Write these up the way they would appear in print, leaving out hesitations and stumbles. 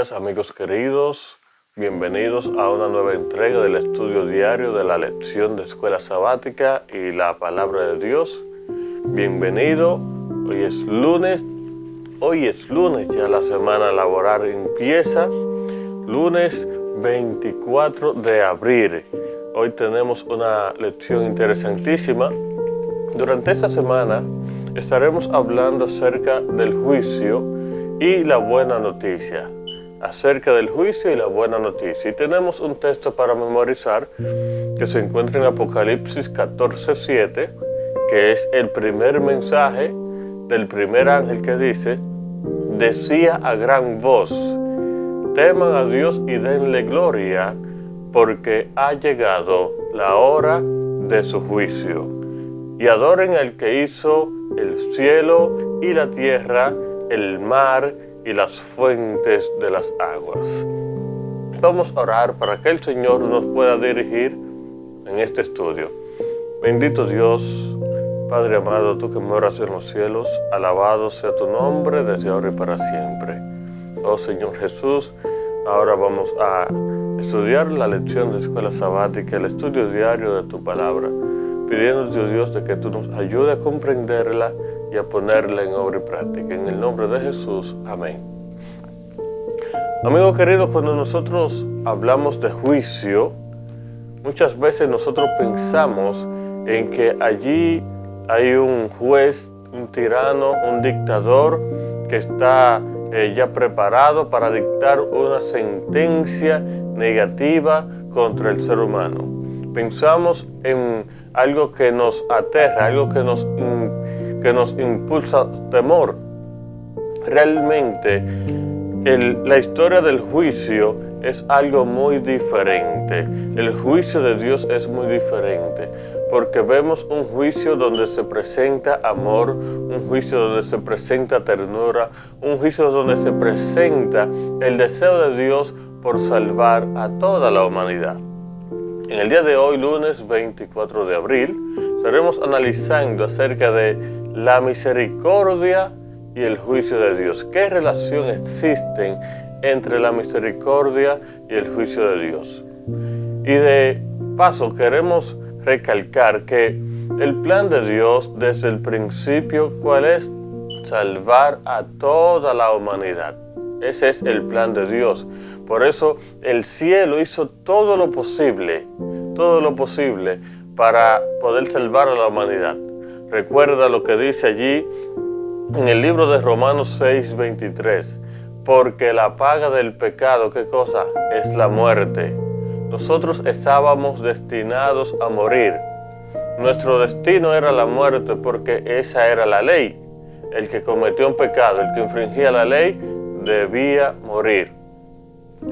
días, amigos queridos. Bienvenidos a una nueva entrega del estudio diario de la lección de Escuela Sabática y la Palabra de Dios. Bienvenido. Hoy es lunes, ya la semana laboral empieza. Lunes 24 de abril. Hoy tenemos una lección interesantísima. Durante esta semana estaremos hablando acerca del juicio y la buena noticia. Acerca del juicio y la buena noticia. Y tenemos un texto para memorizar que se encuentra en Apocalipsis 14:7, que es el primer mensaje del primer ángel que dice: decía a gran voz, teman a Dios y denle gloria, porque ha llegado la hora de su juicio. Y adoren al que hizo el cielo y la tierra, el mar y las fuentes de las aguas. Vamos a orar para que el Señor nos pueda dirigir en este estudio. Bendito Dios, Padre amado, tú que moras en los cielos, alabado sea tu nombre desde ahora y para siempre. Oh Señor Jesús, ahora vamos a estudiar la lección de Escuela Sabática, el estudio diario de tu palabra, pidiéndote, Dios, de que tú nos ayudes a comprenderla y a ponerla en obra y práctica. En el nombre de Jesús, amén. Amigos queridos, cuando nosotros hablamos de juicio, muchas veces nosotros pensamos en que allí hay un juez, un tirano, un dictador que está ya preparado para dictar una sentencia negativa contra el ser humano. Pensamos en algo que nos aterra, algo que nos impulsa temor. Realmente, la historia del juicio es algo muy diferente. El juicio de Dios es muy diferente, porque vemos un juicio donde se presenta amor, un juicio donde se presenta ternura, un juicio donde se presenta el deseo de Dios por salvar a toda la humanidad. En el día de hoy, lunes 24 de abril, estaremos analizando acerca de la misericordia y el juicio de Dios. ¿Qué relación existen entre la misericordia y el juicio de Dios? Y de paso queremos recalcar que el plan de Dios desde el principio, ¿cuál es? Salvar a toda la humanidad. Ese es el plan de Dios. Por eso el cielo hizo todo lo posible para poder salvar a la humanidad. Recuerda lo que dice allí en el libro de Romanos 6:23. Porque la paga del pecado, ¿qué cosa? Es la muerte. Nosotros estábamos destinados a morir. Nuestro destino era la muerte porque esa era la ley. El que cometió un pecado, el que infringía la ley, debía morir.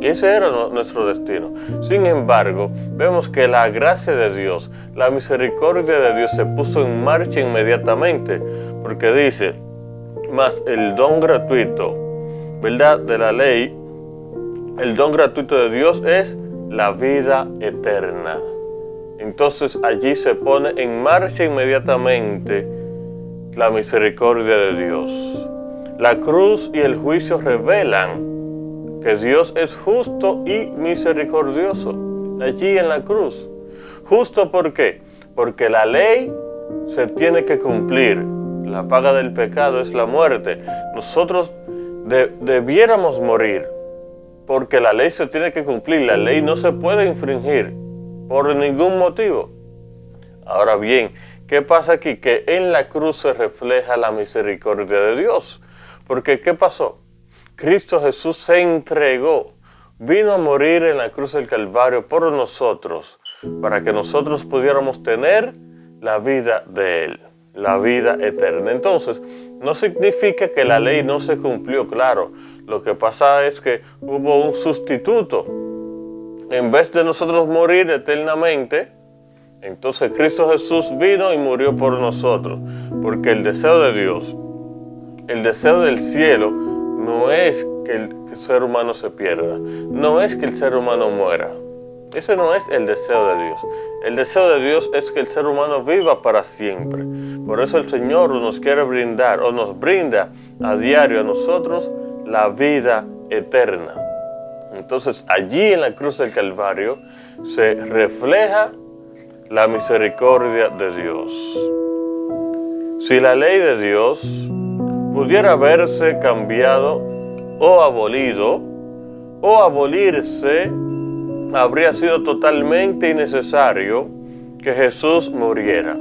Y ese era nuestro destino. Sin embargo, vemos que la gracia de Dios, la misericordia de Dios se puso en marcha inmediatamente, porque dice, más el don gratuito, ¿verdad?, de la ley, el don gratuito de Dios es la vida eterna. Entonces allí se pone en marcha inmediatamente la misericordia de Dios. La cruz y el juicio revelan que Dios es justo y misericordioso. Allí en la cruz. ¿Justo por qué? Porque la ley se tiene que cumplir. La paga del pecado es la muerte. Nosotros debiéramos morir porque la ley se tiene que cumplir. La ley no se puede infringir por ningún motivo. Ahora bien, ¿qué pasa aquí? Que en la cruz se refleja la misericordia de Dios. Porque ¿qué pasó? Cristo Jesús se entregó, vino a morir en la cruz del Calvario por nosotros, para que nosotros pudiéramos tener la vida de Él, la vida eterna. Entonces, no significa que la ley no se cumplió, claro. Lo que pasa es que hubo un sustituto. En vez de nosotros morir eternamente, entonces Cristo Jesús vino y murió por nosotros, porque el deseo de Dios, el deseo del cielo, no es que el ser humano se pierda, no es que el ser humano muera. Ese no es el deseo de Dios. El deseo de Dios es que el ser humano viva para siempre. Por eso el Señor nos quiere brindar o nos brinda a diario a nosotros la vida eterna. Entonces allí en la cruz del Calvario se refleja la misericordia de Dios. Si la ley de Dios pudiera haberse cambiado o abolido, o abolirse, habría sido totalmente innecesario que Jesús muriera.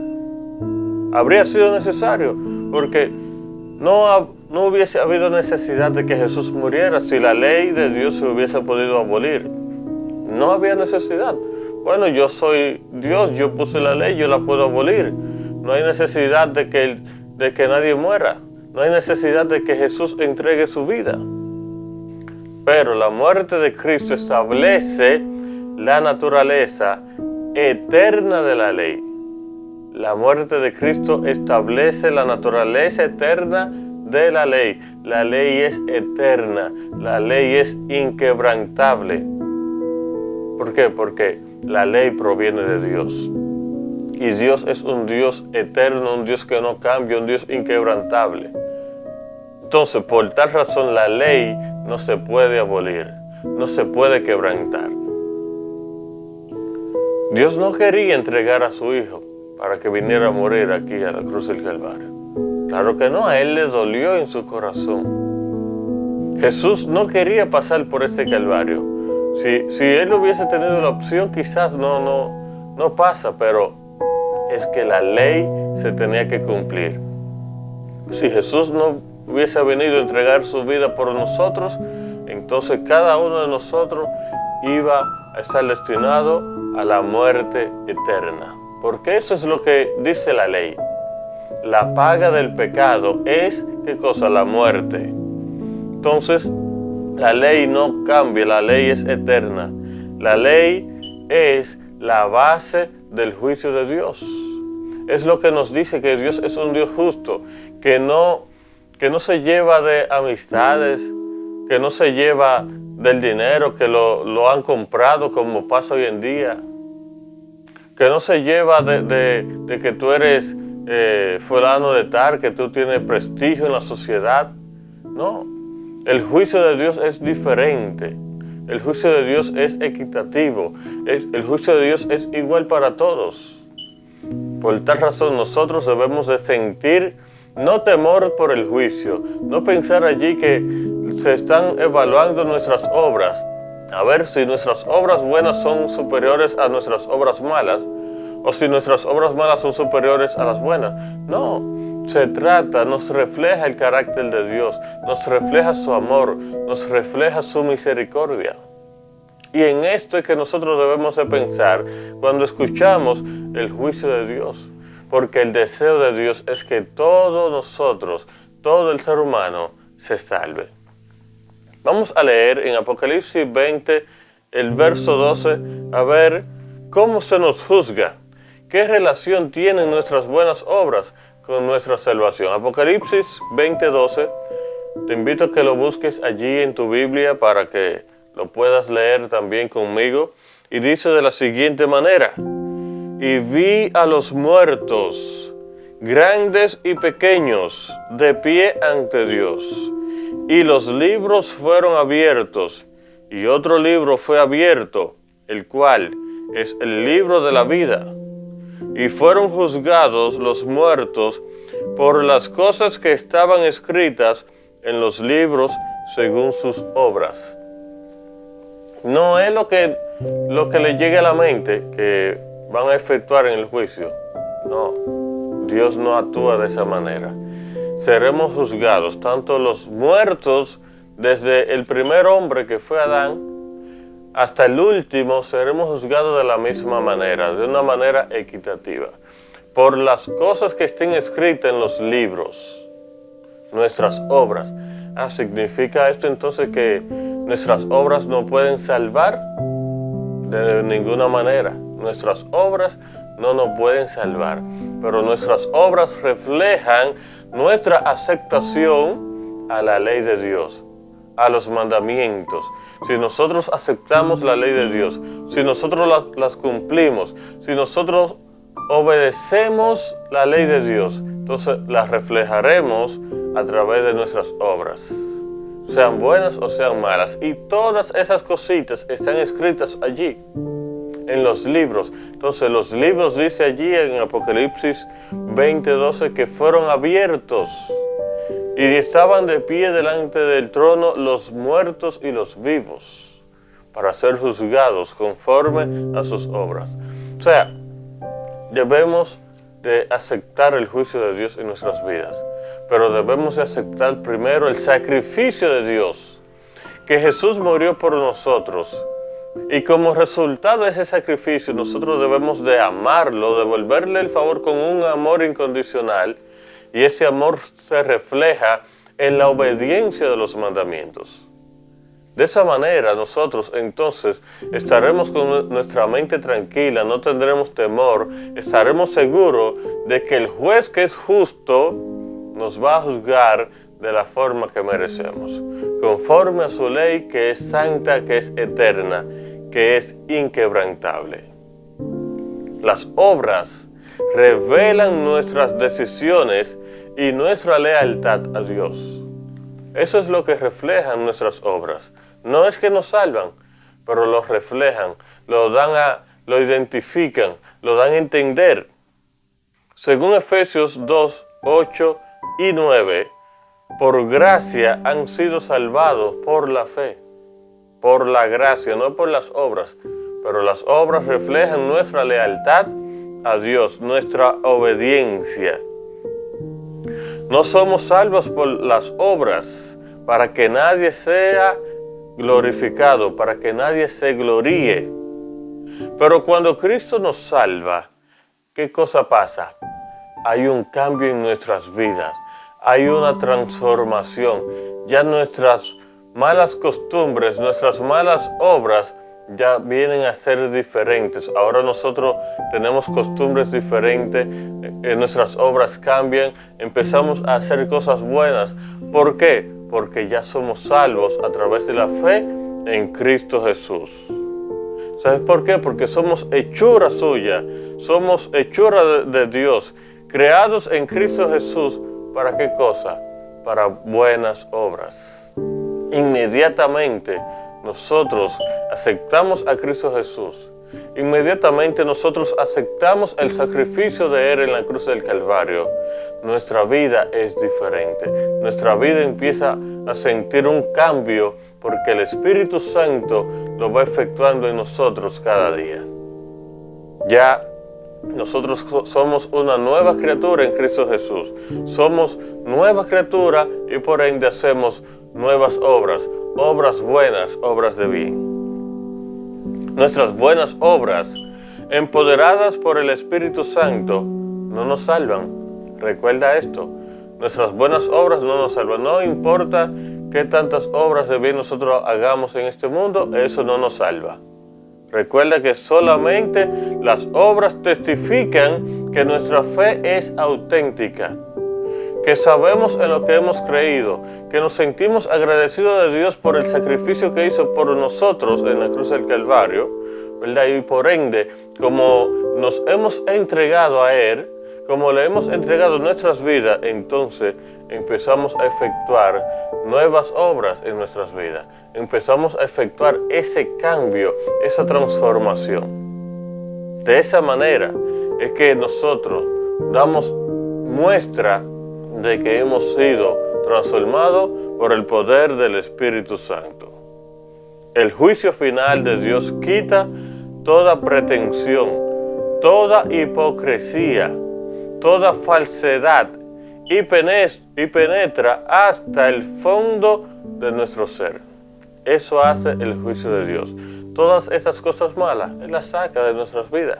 Habría sido necesario, porque no hubiese habido necesidad de que Jesús muriera si la ley de Dios se hubiese podido abolir. No había necesidad. Bueno, yo soy Dios, yo puse la ley, yo la puedo abolir. No hay necesidad de que nadie muera. No hay necesidad de que Jesús entregue su vida. Pero la muerte de Cristo establece la naturaleza eterna de la ley. La muerte de Cristo establece la naturaleza eterna de la ley. La ley es eterna, la ley es inquebrantable. ¿Por qué? Porque la ley proviene de Dios. Y Dios es un Dios eterno, un Dios que no cambia, un Dios inquebrantable. Entonces, por tal razón, la ley no se puede abolir, no se puede quebrantar. Dios no quería entregar a su Hijo para que viniera a morir aquí a la cruz del Calvario. Claro que no, a Él le dolió en su corazón. Jesús no quería pasar por este Calvario. Si Él hubiese tenido la opción, quizás no pasa, pero es que la ley se tenía que cumplir. Si Jesús no hubiese venido a entregar su vida por nosotros, entonces cada uno de nosotros iba a estar destinado a la muerte eterna. Porque eso es lo que dice la ley. La paga del pecado es, ¿qué cosa? La muerte. Entonces, la ley no cambia, la ley es eterna. La ley es la base del juicio de Dios. Es lo que nos dice que Dios es un Dios justo, que no se lleva de amistades, que no se lleva del dinero que lo han comprado como pasa hoy en día, que no se lleva de que tú eres fulano de tal, que tú tienes prestigio en la sociedad. No, el juicio de Dios es diferente. El juicio de Dios es equitativo. El juicio de Dios es igual para todos. Por tal razón nosotros debemos de sentir no temor por el juicio, no pensar allí que se están evaluando nuestras obras, a ver si nuestras obras buenas son superiores a nuestras obras malas, o si nuestras obras malas son superiores a las buenas. No, nos refleja el carácter de Dios, nos refleja su amor, nos refleja su misericordia. Y en esto es que nosotros debemos de pensar cuando escuchamos el juicio de Dios. Porque el deseo de Dios es que todos nosotros, todo el ser humano, se salve. Vamos a leer en Apocalipsis 20, el verso 12, a ver cómo se nos juzga. ¿Qué relación tienen nuestras buenas obras con nuestra salvación? Apocalipsis 20, 12. Te invito a que lo busques allí en tu Biblia para que lo puedas leer también conmigo. Y dice de la siguiente manera: y vi a los muertos, grandes y pequeños, de pie ante Dios. Y los libros fueron abiertos, y otro libro fue abierto, el cual es el libro de la vida. Y fueron juzgados los muertos por las cosas que estaban escritas en los libros según sus obras. No es lo que le llegue a la mente que van a efectuar en el juicio. No, Dios no actúa de esa manera. Seremos juzgados, tanto los muertos, desde el primer hombre que fue Adán, hasta el último, seremos juzgados de la misma manera, de una manera equitativa, por las cosas que estén escritas en los libros, nuestras obras. ¿Significa esto entonces que nuestras obras no pueden salvar? De ninguna manera. Nuestras obras no nos pueden salvar, pero nuestras obras reflejan nuestra aceptación a la ley de Dios, a los mandamientos. Si nosotros aceptamos la ley de Dios, si nosotros las cumplimos, si nosotros obedecemos la ley de Dios, entonces las reflejaremos a través de nuestras obras. sean buenas o sean malas. Y todas esas cositas están escritas allí, en los libros. Entonces los libros dice allí en Apocalipsis 20:12 que fueron abiertos y estaban de pie delante del trono los muertos y los vivos para ser juzgados conforme a sus obras. O sea, debemos de aceptar el juicio de Dios en nuestras vidas, pero debemos de aceptar primero el sacrificio de Dios, que Jesús murió por nosotros. Y como resultado de ese sacrificio, nosotros debemos de amarlo, devolverle el favor con un amor incondicional, y ese amor se refleja en la obediencia de los mandamientos. De esa manera nosotros entonces estaremos con nuestra mente tranquila, no tendremos temor, estaremos seguros de que el juez que es justo nos va a juzgar de la forma que merecemos, conforme a su ley que es santa, que es eterna, que es inquebrantable. Las obras revelan nuestras decisiones y nuestra lealtad a Dios. Eso es lo que reflejan nuestras obras. No es que nos salvan, pero lo reflejan, lo identifican, lo dan a entender. Según Efesios 2, 8 y 9, por gracia han sido salvados por la fe. Por la gracia, no por las obras, pero las obras reflejan nuestra lealtad a Dios, nuestra obediencia. No somos salvos por las obras para que nadie sea glorificado, para que nadie se gloríe. Pero cuando Cristo nos salva, ¿qué cosa pasa? Hay un cambio en nuestras vidas, hay una transformación. Ya nuestras malas costumbres, nuestras malas obras ya vienen a ser diferentes. Ahora nosotros tenemos costumbres diferentes, nuestras obras cambian, empezamos a hacer cosas buenas. ¿Por qué? Porque ya somos salvos a través de la fe en Cristo Jesús. ¿Sabes por qué? Porque somos hechura suya, somos hechura de Dios, creados en Cristo Jesús. ¿Para qué cosa? Para buenas obras. Inmediatamente nosotros aceptamos a Cristo Jesús. Inmediatamente nosotros aceptamos el sacrificio de Él en la cruz del Calvario. Nuestra vida es diferente. Nuestra vida empieza a sentir un cambio porque el Espíritu Santo lo va efectuando en nosotros cada día. Ya nosotros somos una nueva criatura en Cristo Jesús. Somos nueva criatura y por ende hacemos nuevas obras, obras buenas, obras de bien. Nuestras buenas obras, empoderadas por el Espíritu Santo, no nos salvan. Recuerda esto, nuestras buenas obras no nos salvan. No importa qué tantas obras de bien nosotros hagamos en este mundo, eso no nos salva. Recuerda que solamente las obras testifican que nuestra fe es auténtica, que sabemos en lo que hemos creído, que nos sentimos agradecidos de Dios por el sacrificio que hizo por nosotros en la cruz del Calvario, ¿verdad? Y por ende, como nos hemos entregado a Él, como le hemos entregado nuestras vidas, entonces empezamos a efectuar nuevas obras en nuestras vidas. Empezamos a efectuar ese cambio, esa transformación. De esa manera es que nosotros damos muestra de que hemos sido transformados por el poder del Espíritu Santo. El juicio final de Dios quita toda pretensión, toda hipocresía, toda falsedad y penetra hasta el fondo de nuestro ser. Eso hace el juicio de Dios. Todas esas cosas malas, Él las saca de nuestras vidas.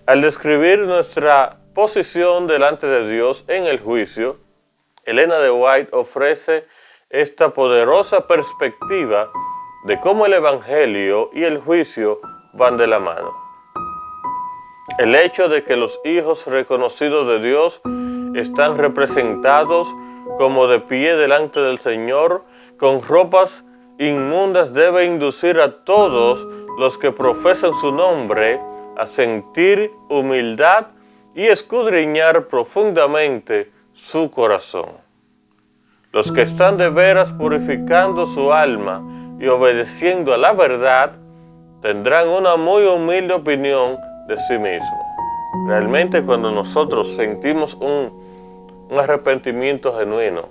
Al describir nuestra posición delante de Dios en el juicio, Elena de White ofrece esta poderosa perspectiva de cómo el Evangelio y el juicio van de la mano. El hecho de que los hijos reconocidos de Dios están representados como de pie delante del Señor con ropas inmundas debe inducir a todos los que profesan su nombre a sentir humildad y escudriñar profundamente su corazón. Los que están de veras purificando su alma y obedeciendo a la verdad, tendrán una muy humilde opinión de sí mismos. Realmente cuando nosotros sentimos un arrepentimiento genuino,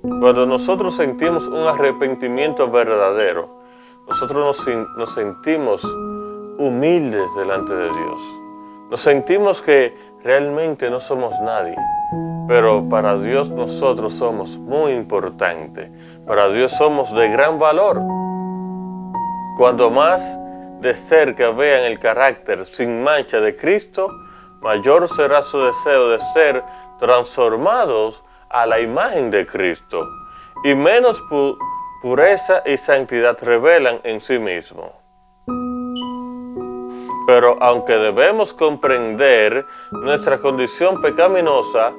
cuando nosotros sentimos un arrepentimiento verdadero, nosotros nos sentimos humildes delante de Dios. Nos sentimos que realmente no somos nadie, pero para Dios nosotros somos muy importantes. Para Dios somos de gran valor. Cuando más de cerca vean el carácter sin mancha de Cristo, mayor será su deseo de ser transformados a la imagen de Cristo, y menos pureza y santidad revelan en sí mismos. Pero aunque debemos comprender nuestra condición pecaminosa,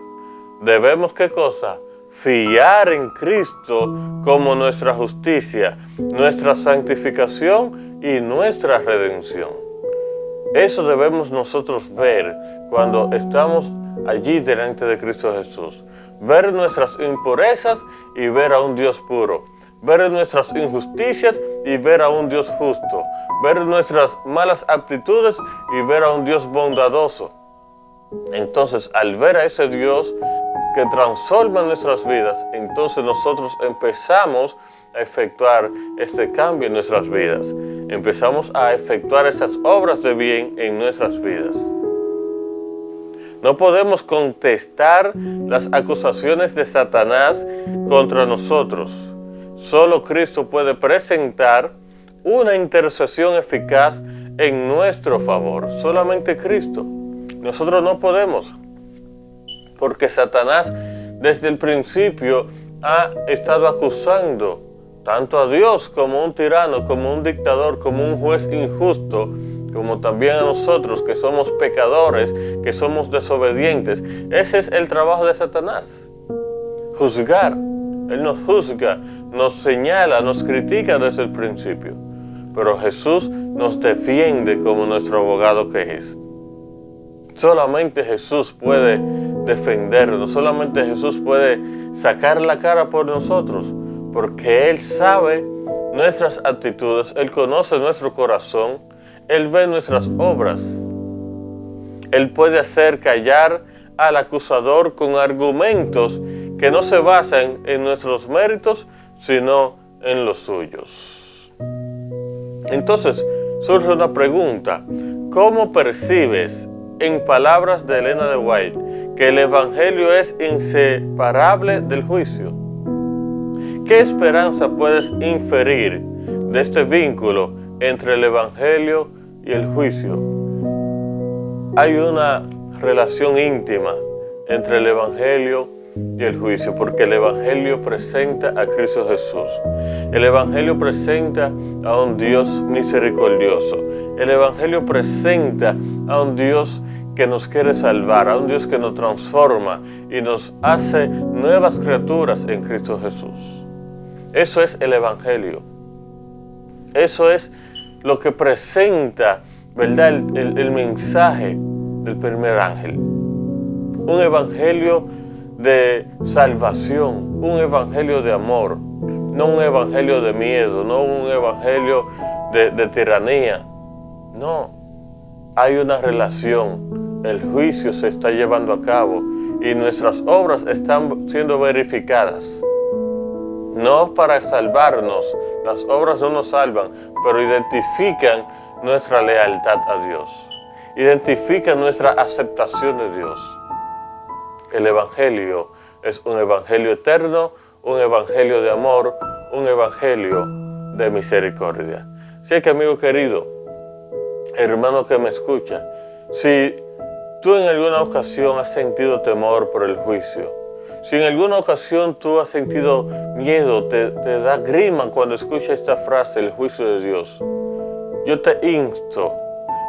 debemos, ¿qué cosa? Fiar en Cristo como nuestra justicia, nuestra santificación y nuestra redención. Eso debemos nosotros ver cuando estamos allí delante de Cristo Jesús. Ver nuestras impurezas y ver a un Dios puro. Ver nuestras injusticias y ver a un Dios justo. Ver nuestras malas aptitudes y ver a un Dios bondadoso. Entonces, al ver a ese Dios que transforma nuestras vidas, entonces nosotros empezamos a efectuar este cambio en nuestras vidas. Empezamos a efectuar esas obras de bien en nuestras vidas. No podemos contestar las acusaciones de Satanás contra nosotros. Solo Cristo puede presentar una intercesión eficaz en nuestro favor. Solamente Cristo. Nosotros no podemos, porque Satanás desde el principio ha estado acusando tanto a Dios como un tirano, como un dictador, como un juez injusto, como también a nosotros que somos pecadores, que somos desobedientes. Ese es el trabajo de Satanás, juzgar. Él nos juzga, nos señala, nos critica desde el principio. Pero Jesús nos defiende como nuestro abogado que es. Solamente Jesús puede defendernos, solamente Jesús puede sacar la cara por nosotros, porque Él sabe nuestras actitudes, Él conoce nuestro corazón, Él ve nuestras obras. Él puede hacer callar al acusador con argumentos que no se basan en nuestros méritos, sino en los suyos. Entonces, surge una pregunta: ¿cómo percibes, en palabras de Elena de White, que el Evangelio es inseparable del juicio? ¿Qué esperanza puedes inferir de este vínculo entre el Evangelio y el juicio? Hay una relación íntima entre el Evangelio y el juicio, porque el Evangelio presenta a Cristo Jesús. El Evangelio presenta a un Dios misericordioso. El Evangelio presenta a un Dios que nos quiere salvar, a un Dios que nos transforma y nos hace nuevas criaturas en Cristo Jesús. Eso es el Evangelio. Eso es lo que presenta, ¿verdad?, el mensaje del primer ángel. Un evangelio de salvación, un evangelio de amor, no un evangelio de miedo, no un evangelio de tiranía. No, hay una relación. El juicio se está llevando a cabo y nuestras obras están siendo verificadas. No para salvarnos, las obras no nos salvan, pero identifican nuestra lealtad a Dios. Identifican nuestra aceptación de Dios. El Evangelio es un Evangelio eterno, un Evangelio de amor, un Evangelio de misericordia. Así que, amigo querido, hermano que me escucha, si tú en alguna ocasión has sentido temor por el juicio, si en alguna ocasión tú has sentido miedo, te da grima cuando escuchas esta frase, el juicio de Dios, yo te insto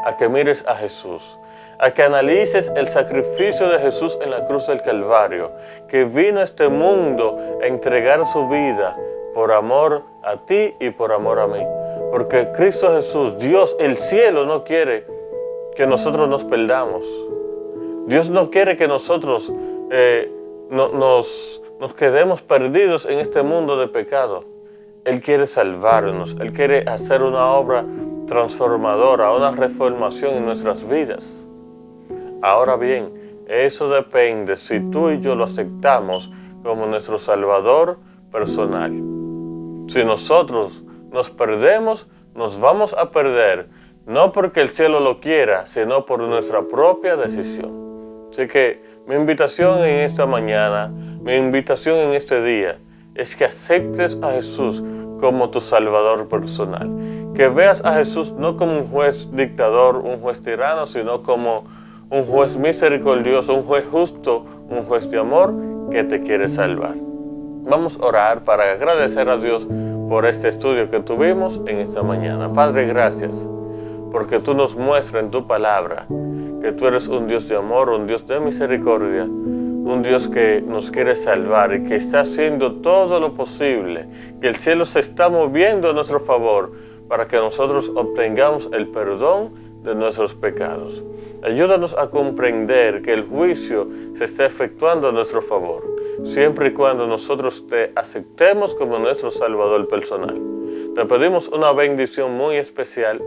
a que mires a Jesús, a que analices el sacrificio de Jesús en la cruz del Calvario, que vino a este mundo a entregar su vida por amor a ti y por amor a mí. Porque Cristo Jesús, Dios, el cielo, no quiere que nosotros nos perdamos. Dios no quiere que nosotros nos nos quedemos perdidos en este mundo de pecado. Él quiere salvarnos, Él quiere hacer una obra transformadora, una reformación en nuestras vidas. Ahora bien, eso depende si tú y yo lo aceptamos como nuestro Salvador personal. Si nosotros nos perdemos, nos vamos a perder, no porque el cielo lo quiera, sino por nuestra propia decisión. Así que mi invitación en esta mañana, mi invitación en este día, es que aceptes a Jesús como tu Salvador personal. Que veas a Jesús no como un juez dictador, un juez tirano, sino como un juez misericordioso, un juez justo, un juez de amor que te quiere salvar. Vamos a orar para agradecer a Dios por este estudio que tuvimos en esta mañana. Padre, gracias, porque tú nos muestras en tu palabra que tú eres un Dios de amor, un Dios de misericordia, un Dios que nos quiere salvar y que está haciendo todo lo posible, que el cielo se está moviendo a nuestro favor para que nosotros obtengamos el perdón de nuestros pecados. Ayúdanos a comprender que el juicio se está efectuando a nuestro favor, siempre y cuando nosotros te aceptemos como nuestro Salvador personal. Te pedimos una bendición muy especial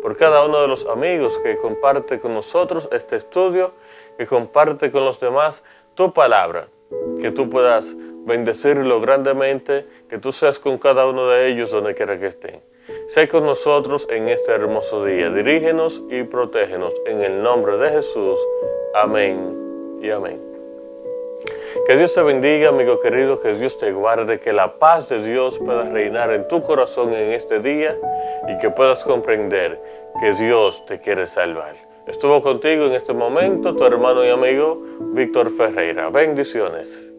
por cada uno de los amigos que comparte con nosotros este estudio, que comparte con los demás tu palabra, que tú puedas bendecirlo grandemente, que tú seas con cada uno de ellos donde quiera que estén. Sé con nosotros en este hermoso día. Dirígenos y protégenos en el nombre de Jesús. Amén y amén. Que Dios te bendiga, amigo querido, que Dios te guarde, que la paz de Dios pueda reinar en tu corazón en este día y que puedas comprender que Dios te quiere salvar. Estuvo contigo en este momento tu hermano y amigo Víctor Ferreira. Bendiciones.